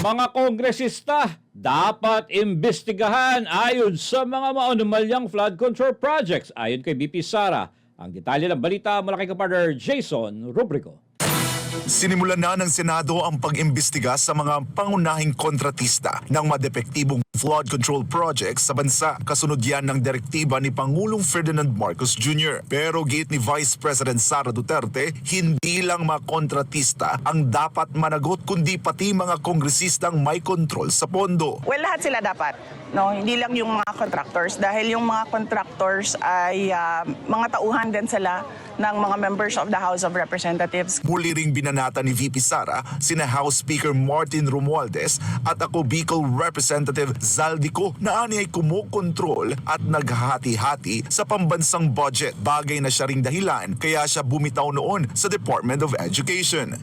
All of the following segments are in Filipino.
Mga kongresista, dapat imbestigahan ayon sa mga maunumalyang flood control projects. Ayon kay VP Sara, ang detalye ng balita mula kay kapartner Jason Rubrico. Sinimulan na ng Senado ang pag-imbestiga sa mga pangunahing kontratista ng madepektibong flood control projects sa bansa. Kasunod yan ng direktiba ni Pangulong Ferdinand Marcos Jr. Pero gate ni Vice President Sara Duterte, hindi lang mga kontratista ang dapat managot kundi pati mga kongresistang may kontrol sa pondo. Well, lahat sila dapat. No, hindi lang yung mga contractors dahil yung mga contractors ay mga tauhan din sila ng mga members of the House of Representatives. Muli ring binanata ni VP Sara sina House Speaker Martin Romualdez at ako Bicol Representative Zaldico na ani ay kumukontrol at naghahati-hati sa pambansang budget. Bagay na siya ring dahilan kaya siya bumitaw noon sa Department of Education.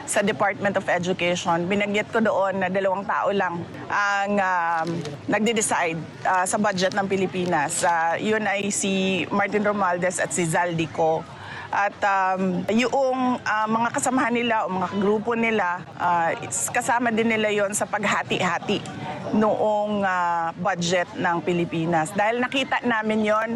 Sa Department of Education, binanggit ko doon na 2 tao lang ang nagde-decide sa budget ng Pilipinas. Yun ay si Martin Romualdez at si Zaldico. At yung mga kasamahan nila o mga grupo nila, kasama din nila yon sa paghati-hati noong budget ng Pilipinas. Dahil nakita namin yon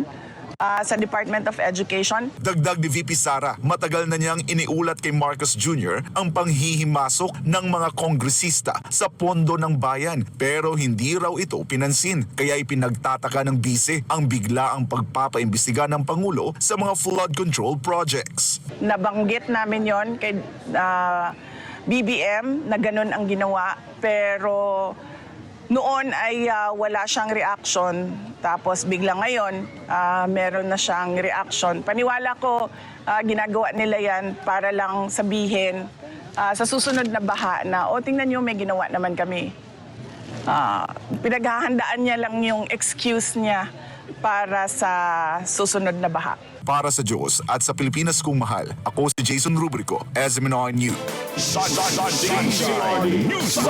sa Department of Education. Dagdag ni VP Sara, matagal na niyang iniulat kay Marcos Jr. ang panghihimasok ng mga kongresista sa pondo ng bayan. Pero hindi raw ito pinansin. Kaya ipinagtataka ng bise ang biglaang pagpapaimbestiga ng Pangulo sa mga flood control projects. Nabanggit namin yon kay BBM na ganun ang ginawa. Pero noon ay wala siyang reaction. Tapos bigla ngayon, meron na siyang reaction. Paniwala ko, ginagawa nila yan para lang sabihin sa susunod na baha na, tingnan nyo, may ginawa naman kami. Pinaghahandaan niya lang yung excuse niya para sa susunod na baha. Para sa Diyos at sa Pilipinas kong mahal, ako si Jason Rubrico, SMNR News. Sunshine News.